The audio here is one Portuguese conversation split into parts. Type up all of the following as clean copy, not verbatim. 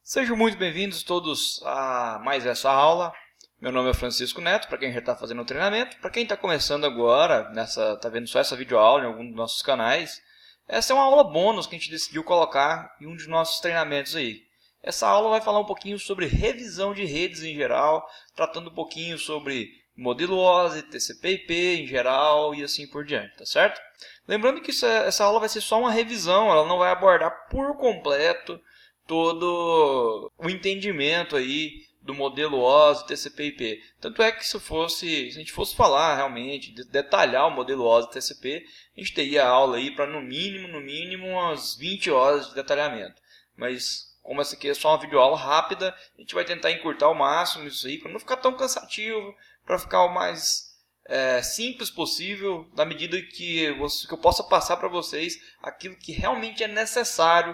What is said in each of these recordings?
Sejam muito bem-vindos todos a mais essa aula. Meu nome é Francisco Neto, para quem já está fazendo o treinamento. Para quem está começando agora, está vendo só essa videoaula em algum dos nossos canais, essa é uma aula bônus que a gente decidiu colocar em um dos nossos treinamentos aí. Essa aula vai falar um pouquinho sobre revisão de redes em geral, tratando um pouquinho sobre modelo OSI, TCP/IP em geral e assim por diante, tá certo? Lembrando que essa aula vai ser só uma revisão, ela não vai abordar por completo todo o entendimento aí do modelo OSI, TCP/IP. Tanto é que se a gente fosse falar realmente, detalhar o modelo OSI e TCP, a gente teria aula aí para no mínimo umas 20 horas de detalhamento. Mas como essa aqui é só uma videoaula rápida, a gente vai tentar encurtar ao máximo isso aí, para não ficar tão cansativo, para ficar o mais simples possível, na medida que eu possa passar para vocês aquilo que realmente é necessário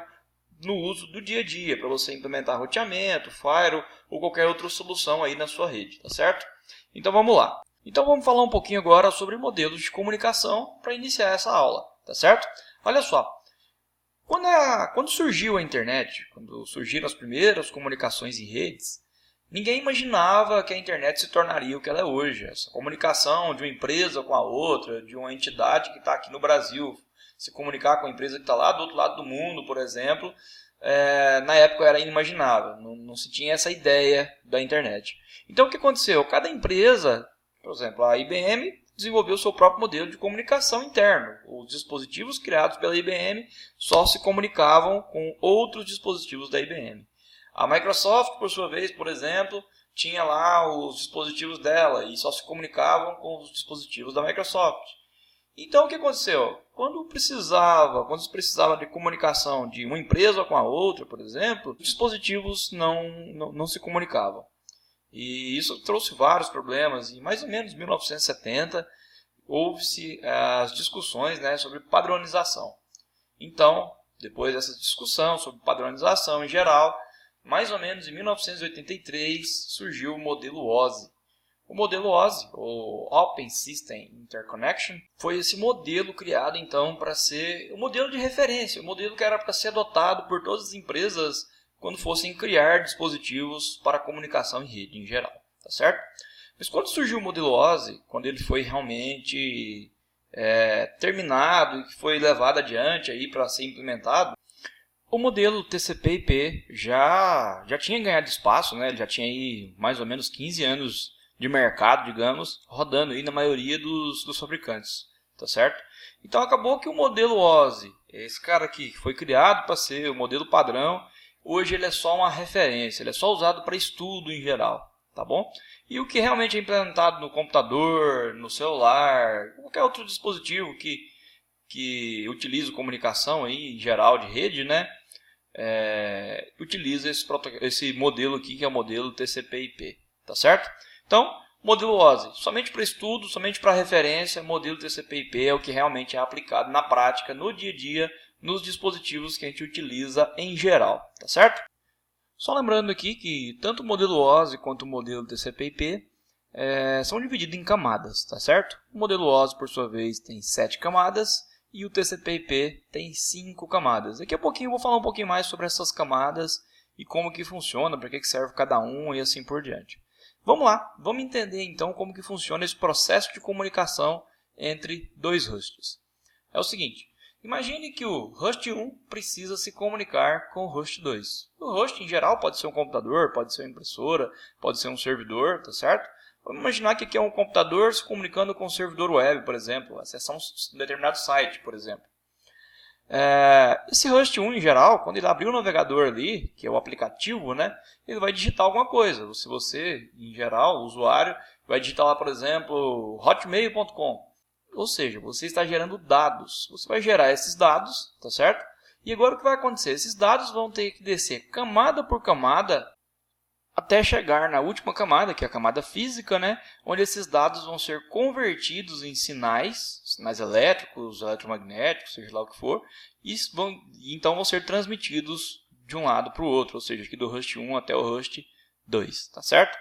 no uso do dia a dia, para você implementar roteamento, firewall ou qualquer outra solução aí na sua rede, tá certo? Então vamos lá. Então vamos falar um pouquinho agora sobre modelos de comunicação para iniciar essa aula, tá certo? Olha só, quando surgiu a internet, quando surgiram as primeiras comunicações em redes, ninguém imaginava que a internet se tornaria o que ela é hoje. Essa comunicação de uma empresa com a outra, de uma entidade que está aqui no Brasil, se comunicar com a empresa que está lá do outro lado do mundo, por exemplo, na época era inimaginável, não se tinha essa ideia da internet. Então o que aconteceu? Cada empresa, por exemplo, a IBM desenvolveu seu próprio modelo de comunicação interno. Os dispositivos criados pela IBM só se comunicavam com outros dispositivos da IBM. A Microsoft, por sua vez, por exemplo, tinha lá os dispositivos dela e só se comunicavam com os dispositivos da Microsoft. Então, o que aconteceu? Quando se precisava de comunicação de uma empresa com a outra, por exemplo, os dispositivos não se comunicavam. E isso trouxe vários problemas. E mais ou menos em 1970, houve-se as discussões, sobre padronização. Então, depois dessa discussão sobre padronização em geral, mais ou menos em 1983, surgiu o modelo OSI. O modelo OSI, ou Open System Interconnection, foi esse modelo criado então para ser o modelo de referência, o modelo que era para ser adotado por todas as empresas quando fossem criar dispositivos para comunicação em rede em geral, tá certo? Mas quando surgiu o modelo OSI, quando ele foi realmente terminado e que foi levado adiante aí para ser implementado, o modelo TCP/IP já tinha ganhado espaço, ele já tinha aí mais ou menos 15 anos de mercado, digamos, rodando aí na maioria dos fabricantes, tá certo? Então acabou que o modelo OSI, esse cara aqui, que foi criado para ser o modelo padrão, hoje ele é só uma referência, ele é só usado para estudo em geral, tá bom? E o que realmente é implementado no computador, no celular, qualquer outro dispositivo que utiliza comunicação aí, em geral de rede, utiliza esse modelo aqui, que é o modelo TCP/IP, tá certo? Então, modelo OSI, somente para estudo, somente para referência, modelo TCP/IP é o que realmente é aplicado na prática, no dia a dia, nos dispositivos que a gente utiliza em geral, tá certo? Só lembrando aqui que tanto o modelo OSI quanto o modelo TCP/IP são divididos em camadas, tá certo? O modelo OSI, por sua vez, tem 7 camadas e o TCP/IP tem 5 camadas. Daqui a pouquinho eu vou falar um pouquinho mais sobre essas camadas e como que funciona, para que serve cada um e assim por diante. Vamos lá, vamos entender então como que funciona esse processo de comunicação entre dois hosts. É o seguinte, imagine que o host 1 precisa se comunicar com o host 2. O host em geral pode ser um computador, pode ser uma impressora, pode ser um servidor, tá certo? Vamos imaginar que aqui é um computador se comunicando com um servidor web, por exemplo, acessar um determinado site, por exemplo. Esse host 1 em geral, quando ele abrir o navegador ali, que é o aplicativo, ele vai digitar alguma coisa. Se você, em geral, o usuário, vai digitar lá, por exemplo, hotmail.com. Ou seja, você está gerando dados. Você vai gerar esses dados, tá certo? E agora o que vai acontecer? Esses dados vão ter que descer camada por camada até chegar na última camada, que é a camada física, onde esses dados vão ser convertidos em sinais elétricos, eletromagnéticos, seja lá o que for, e então vão ser transmitidos de um lado para o outro, ou seja, aqui do host 1 até o host 2, tá certo?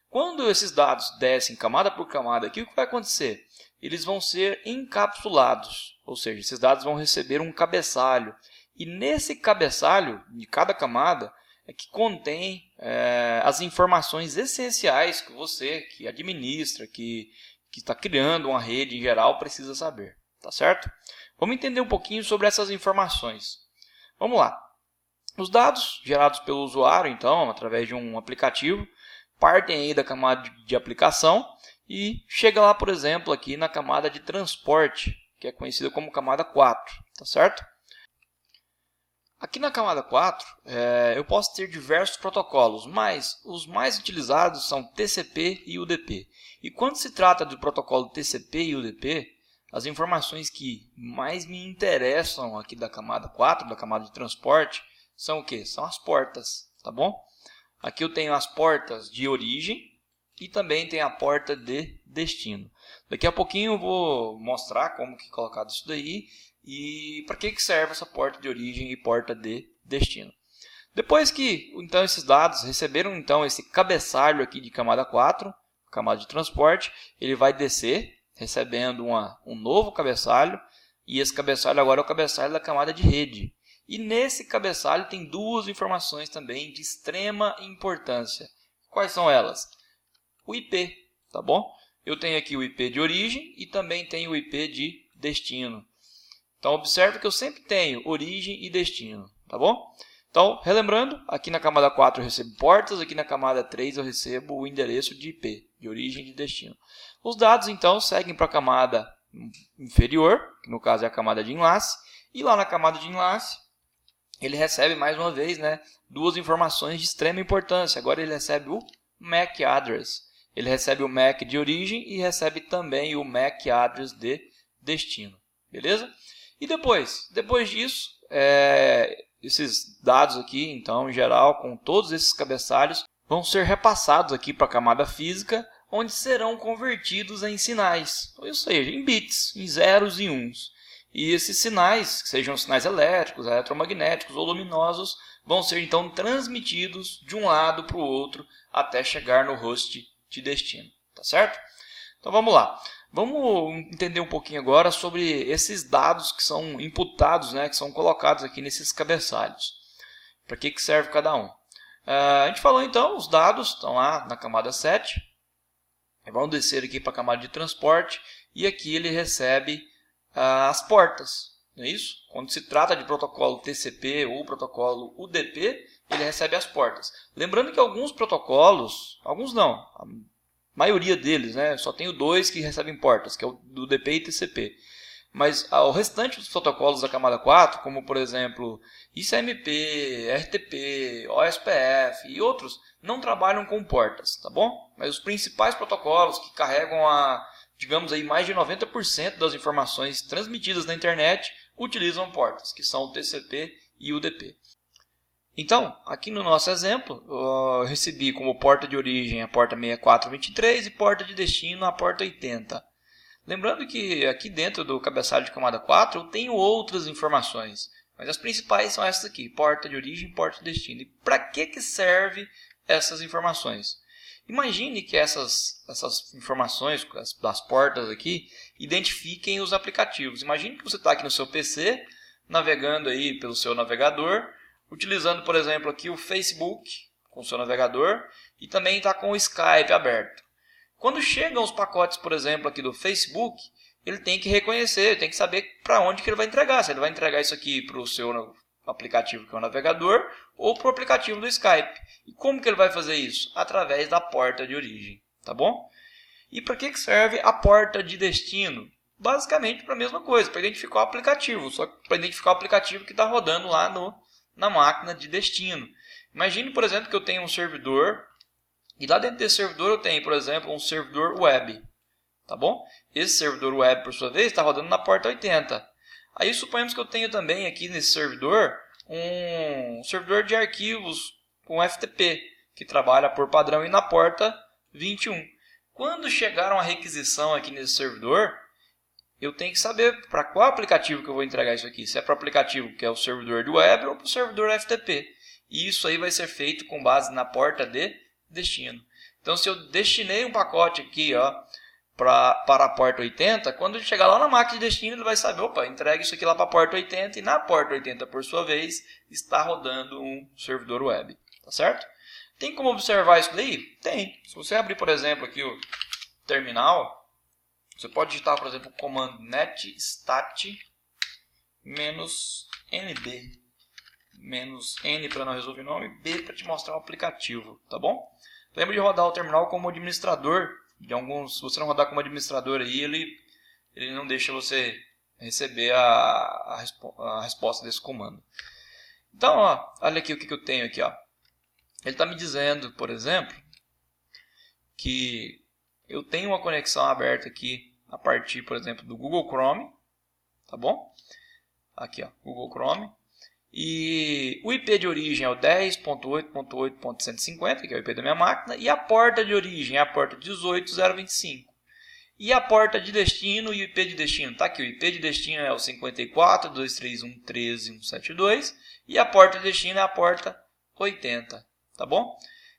Quando esses dados descem camada por camada, aqui, o que vai acontecer? Eles vão ser encapsulados, ou seja, esses dados vão receber um cabeçalho, e nesse cabeçalho de cada camada, que contém as informações essenciais que você, que administra, que está criando uma rede em geral, precisa saber. Tá certo? Vamos entender um pouquinho sobre essas informações. Vamos lá. Os dados gerados pelo usuário, então, através de um aplicativo, partem aí da camada de aplicação e chega lá, por exemplo, aqui na camada de transporte, que é conhecida como camada 4, tá certo? Aqui na camada 4, eu posso ter diversos protocolos, mas os mais utilizados são TCP e UDP. E quando se trata do protocolo TCP e UDP, as informações que mais me interessam aqui da camada 4, da camada de transporte, são o quê? São as portas, tá bom? Aqui eu tenho as portas de origem e também tem a porta de destino. Daqui a pouquinho eu vou mostrar como que é colocado isso daí e para que serve essa porta de origem e porta de destino. Depois que então esses dados receberam então esse cabeçalho aqui de camada 4, camada de transporte, ele vai descer recebendo um novo cabeçalho e esse cabeçalho agora é o cabeçalho da camada de rede. E nesse cabeçalho tem duas informações também de extrema importância. Quais são elas? O IP, tá bom? Eu tenho aqui o IP de origem e também tenho o IP de destino. Então, observe que eu sempre tenho origem e destino, tá bom? Então, relembrando, aqui na camada 4 eu recebo portas, aqui na camada 3 eu recebo o endereço de IP, de origem e de destino. Os dados, então, seguem para a camada inferior, que no caso é a camada de enlace, e lá na camada de enlace, ele recebe mais uma vez, duas informações de extrema importância. Agora ele recebe o MAC address. Ele recebe o MAC de origem e recebe também o MAC address de destino. Beleza? E depois disso, esses dados aqui, então, em geral, com todos esses cabeçalhos, vão ser repassados aqui para a camada física, onde serão convertidos em sinais, ou seja, em bits, em zeros e uns. E esses sinais, sejam sinais elétricos, eletromagnéticos ou luminosos, vão ser então transmitidos de um lado para o outro até chegar no host de destino. Tá certo? Então vamos lá. Vamos entender um pouquinho agora sobre esses dados que são imputados, que são colocados aqui nesses cabeçalhos. Para que serve cada um? A gente falou então, os dados estão lá na camada 7. Vão descer aqui para a camada de transporte e aqui ele recebe as portas, não é isso? Quando se trata de protocolo TCP ou protocolo UDP, ele recebe as portas. Lembrando que alguns protocolos, alguns não, a maioria deles, só tenho dois que recebem portas, que é o do UDP e TCP. Mas o restante dos protocolos da camada 4, como por exemplo ICMP, RTP, OSPF e outros, não trabalham com portas, tá bom? Mas os principais protocolos que carregam digamos aí, mais de 90% das informações transmitidas na internet utilizam portas, que são o TCP e o UDP. Então, aqui no nosso exemplo, eu recebi como porta de origem a porta 6423 e porta de destino a porta 80. Lembrando que aqui dentro do cabeçalho de camada 4 eu tenho outras informações, mas as principais são essas aqui, porta de origem e porta de destino. E para que serve essas informações? Imagine que essas informações das portas aqui identifiquem os aplicativos. Imagine que você está aqui no seu PC, navegando aí pelo seu navegador, utilizando, por exemplo, aqui o Facebook com o seu navegador e também está com o Skype aberto. Quando chegam os pacotes, por exemplo, aqui do Facebook, ele tem que reconhecer, tem que saber para onde que ele vai entregar. Se ele vai entregar isso aqui para o seu aplicativo que é o navegador ou para o aplicativo do Skype. E como que ele vai fazer isso? Através da porta de origem, tá bom? E para que serve a porta de destino? Basicamente para a mesma coisa, para identificar o aplicativo, só que para identificar o aplicativo que está rodando lá na máquina de destino. Imagine, por exemplo, que eu tenho um servidor e lá dentro desse servidor eu tenho, por exemplo, um servidor web, tá bom? Esse servidor web, por sua vez, está rodando na porta 80. Aí suponhamos que eu tenho também aqui nesse servidor um servidor de arquivos com FTP, que trabalha por padrão e na porta 21. Quando chegar uma requisição aqui nesse servidor, eu tenho que saber para qual aplicativo que eu vou entregar isso aqui. Se é para o aplicativo que é o servidor de web ou para o servidor FTP. E isso aí vai ser feito com base na porta de destino. Então, se eu destinei um pacote aqui para a porta 80, quando ele chegar lá na máquina de destino, ele vai saber, opa, entregue isso aqui lá para a porta 80 e na porta 80, por sua vez, está rodando um servidor web. tá certo? Tem como observar isso daí? Tem. Se você abrir, por exemplo, aqui o terminal, você pode digitar, por exemplo, o comando netstat -nb, -n para não resolver o nome, b para te mostrar o aplicativo, tá bom? Lembra de rodar o terminal como administrador. Se você não rodar como administrador aí, ele não deixa você receber a resposta desse comando. Então, ó, olha aqui o que eu tenho aqui, ó. Ele está me dizendo, por exemplo, que eu tenho uma conexão aberta aqui a partir, por exemplo, do Google Chrome, tá bom? Aqui, ó, Google Chrome. E o IP de origem é o 10.8.8.150, que é o IP da minha máquina, e a porta de origem é a porta 18025. E a porta de destino e o IP de destino, tá aqui, o IP de destino é o 54.231.13.172 e a porta de destino é a porta 80, tá bom?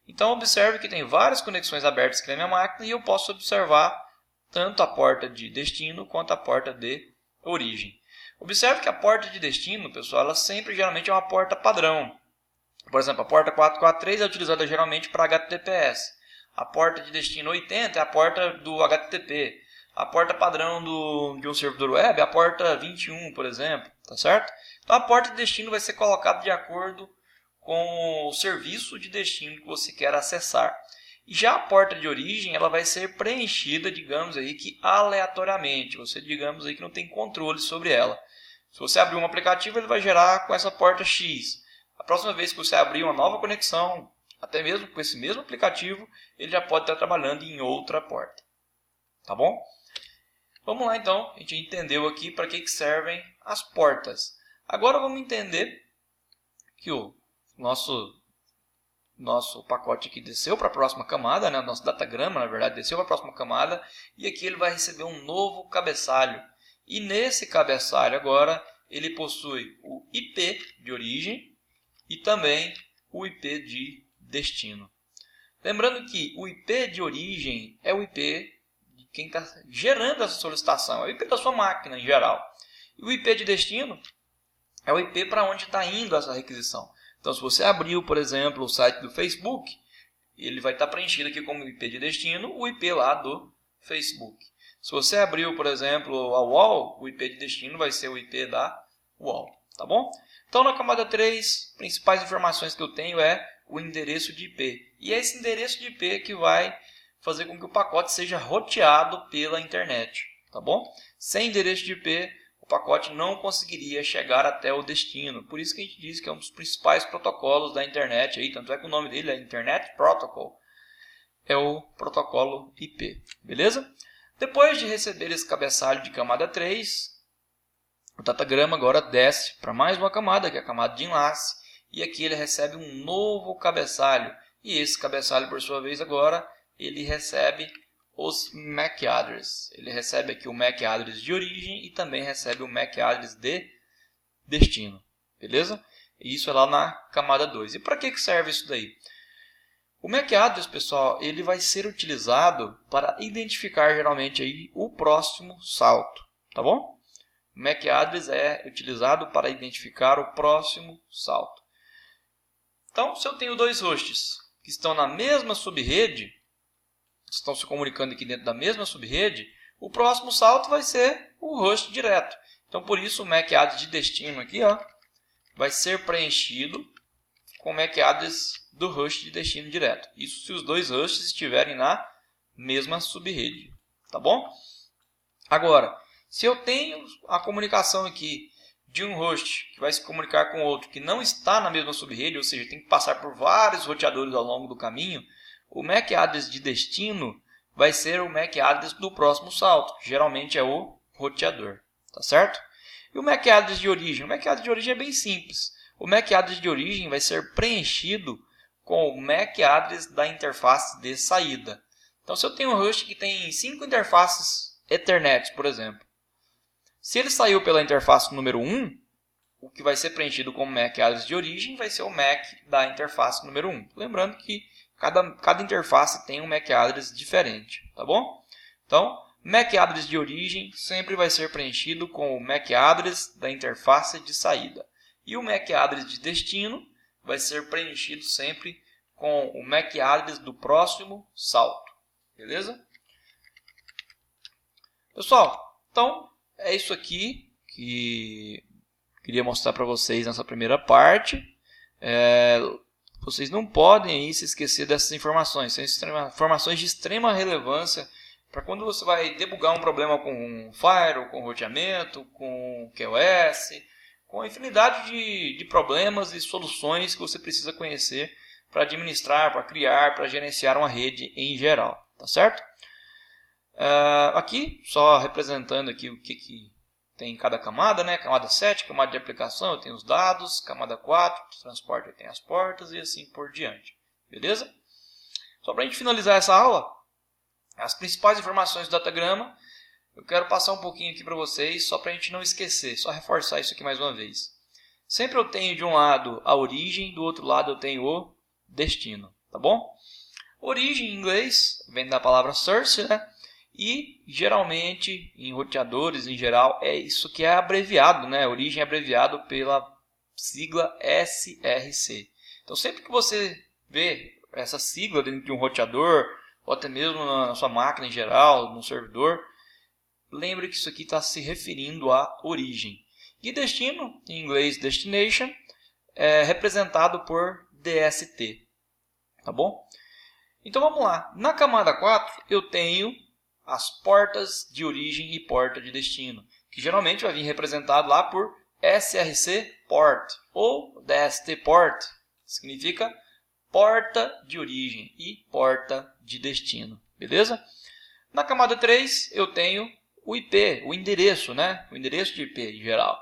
Então observe que tem várias conexões abertas aqui na minha máquina e eu posso observar tanto a porta de destino quanto a porta de origem. Observe que a porta de destino, pessoal, ela sempre geralmente é uma porta padrão. Por exemplo, a porta 443 é utilizada geralmente para HTTPS. A porta de destino 80 é a porta do HTTP. A porta padrão de um servidor web é a porta 21, por exemplo, tá certo? Então a porta de destino vai ser colocada de acordo com o serviço de destino que você quer acessar. E já a porta de origem, ela vai ser preenchida, digamos aí, que aleatoriamente. Você, digamos aí, que não tem controle sobre ela. Se você abrir um aplicativo, ele vai gerar com essa porta X. A próxima vez que você abrir uma nova conexão, até mesmo com esse mesmo aplicativo, ele já pode estar trabalhando em outra porta. Tá bom? Vamos lá então, a gente entendeu aqui para que servem as portas. Agora vamos entender que o nosso pacote aqui desceu para a próxima camada, né? Nosso datagrama, na verdade, desceu para a próxima camada, e aqui ele vai receber um novo cabeçalho. E nesse cabeçalho agora, ele possui o IP de origem e também o IP de destino. Lembrando que o IP de origem é o IP de quem está gerando essa solicitação, é o IP da sua máquina em geral. E o IP de destino é o IP para onde está indo essa requisição. Então, se você abriu, por exemplo, o site do Facebook, ele vai estar preenchido aqui como IP de destino, o IP lá do Facebook. Se você abriu, por exemplo, a UOL, o IP de destino vai ser o IP da UOL, tá bom? Então, na camada 3, principais informações que eu tenho é o endereço de IP. E é esse endereço de IP que vai fazer com que o pacote seja roteado pela internet, tá bom? Sem endereço de IP, o pacote não conseguiria chegar até o destino. Por isso que a gente diz que é um dos principais protocolos da internet. Aí, tanto é que o nome dele é Internet Protocol. É o protocolo IP, beleza? Depois de receber esse cabeçalho de camada 3, o datagrama agora desce para mais uma camada, que é a camada de enlace. E aqui ele recebe um novo cabeçalho. E esse cabeçalho, por sua vez, agora ele recebe os MAC address. Ele recebe aqui o MAC address de origem e também recebe o MAC address de destino. Beleza? Isso é lá na camada 2. E para que serve isso daí? O MAC address, pessoal, ele vai ser utilizado para identificar geralmente aí o próximo salto, tá bom? O MAC address é utilizado para identificar o próximo salto. Então, se eu tenho dois hosts que estão na mesma subrede, estão se comunicando aqui dentro da mesma subrede, o próximo salto vai ser o host direto. Então, por isso, o MAC address de destino aqui, ó, vai ser preenchido com o MAC address do host de destino direto. Isso se os dois hosts estiverem na mesma subrede, tá bom? Agora, se eu tenho a comunicação aqui de um host que vai se comunicar com outro que não está na mesma subrede, ou seja, tem que passar por vários roteadores ao longo do caminho, o MAC address de destino vai ser o MAC address do próximo salto, que geralmente é o roteador, tá certo? E o MAC address de origem? O MAC address de origem é bem simples. O MAC address de origem vai ser preenchido com o MAC address da interface de saída. Então, se eu tenho um host que tem 5 interfaces Ethernet, por exemplo, se ele saiu pela interface número 1, o que vai ser preenchido como MAC address de origem vai ser o MAC da interface número 1. Lembrando que cada interface tem um MAC address diferente, tá bom? Então, MAC address de origem sempre vai ser preenchido com o MAC address da interface de saída. E o MAC address de destino vai ser preenchido sempre com o MAC address do próximo salto. Beleza? Pessoal, então é isso aqui que queria mostrar para vocês nessa primeira parte. Vocês não podem aí se esquecer dessas informações. São informações de extrema relevância para quando você vai debugar um problema com firewall, com roteamento, com QoS, com a infinidade de problemas e soluções que você precisa conhecer para administrar, para criar, para gerenciar uma rede em geral. Tá certo? Aqui, só representando aqui o que tem em cada camada, né? Camada 7, camada de aplicação, eu tenho os dados. Camada 4, transporte, eu tenho as portas e assim por diante. Beleza? Só para a gente finalizar essa aula, as principais informações do datagrama, eu quero passar um pouquinho aqui para vocês, só para a gente não esquecer, só reforçar isso aqui mais uma vez. Sempre eu tenho de um lado a origem, do outro lado eu tenho o destino, tá bom? Origem em inglês vem da palavra source, né? E geralmente em roteadores em geral é isso que é abreviado, né? Origem é abreviado pela sigla SRC. Então sempre que você vê essa sigla dentro de um roteador ou até mesmo na sua máquina em geral, no servidor, lembre que isso aqui está se referindo à origem. E destino, em inglês destination, é representado por DST. Tá bom? Então vamos lá. Na camada 4 eu tenho as portas de origem e porta de destino, que geralmente vai vir representado lá por SRC port ou DST port, que significa porta de origem e porta de destino. Beleza? Na camada 3 eu tenho o IP, o endereço, né? O endereço de IP em geral.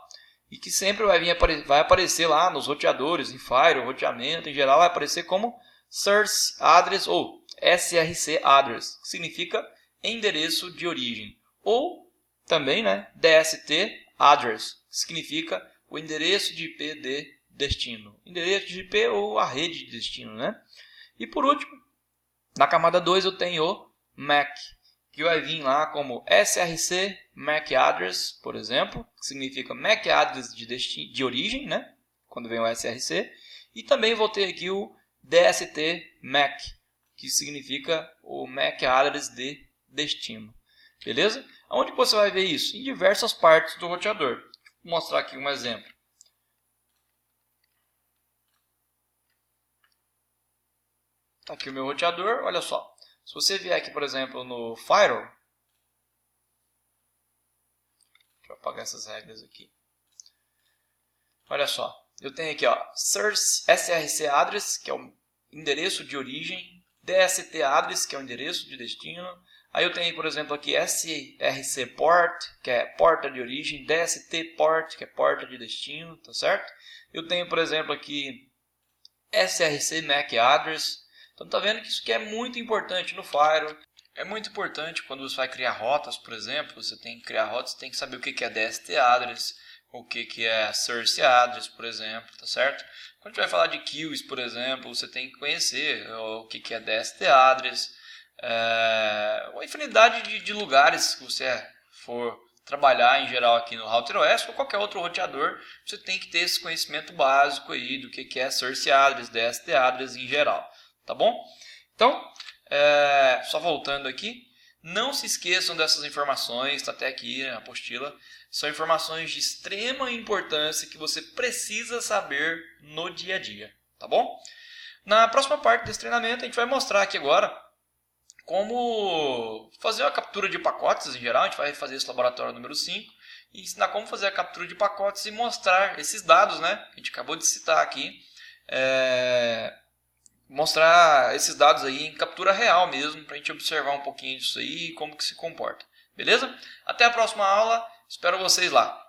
E que sempre vai aparecer lá nos roteadores, em firewall, roteamento em geral, vai aparecer como Source Address ou SRC Address, que significa endereço de origem. Ou também, né, DST Address, que significa o endereço de IP de destino. Endereço de IP ou a rede de destino, né? E por último, na camada 2 eu tenho o MAC, que vai vir lá como SRC MAC Address, por exemplo, que significa MAC Address de origem, né? Quando vem o SRC. E também vou ter aqui o DST MAC, que significa o MAC Address de destino. Beleza? Onde você vai ver isso? Em diversas partes do roteador. Vou mostrar aqui um exemplo. Está aqui o meu roteador, olha só. Se você vier aqui, por exemplo, no firewall, deixa eu apagar essas regras aqui. Olha só, eu tenho aqui, ó, SRC Address, que é o endereço de origem, DST Address, que é o endereço de destino. Aí eu tenho, por exemplo, aqui SRC Port, que é porta de origem, DST Port, que é porta de destino, tá certo? Eu tenho, por exemplo, aqui SRC MAC Address. Então tá vendo que isso aqui é muito importante no firewall. É muito importante quando você vai criar rotas, por exemplo, você tem que criar rotas, você tem que saber o que é DST Address, o que é Source Address, por exemplo, tá certo? Quando a gente vai falar de queues, por exemplo, você tem que conhecer o que é DST Address, uma infinidade de lugares que você for trabalhar em geral aqui no RouterOS ou qualquer outro roteador, você tem que ter esse conhecimento básico aí do que é Source Address, DST Address em geral. Tá bom? Então, só voltando aqui, não se esqueçam dessas informações, está até aqui na apostila. São informações de extrema importância que você precisa saber no dia a dia. Tá bom? Na próxima parte desse treinamento, a gente vai mostrar aqui agora como fazer a captura de pacotes em geral. A gente vai fazer esse laboratório número 5 e ensinar como fazer a captura de pacotes e mostrar esses dados, né? Que a gente acabou de citar aqui. Mostrar esses dados aí em captura real mesmo, para a gente observar um pouquinho disso aí e como que se comporta. Beleza? Até a próxima aula, espero vocês lá.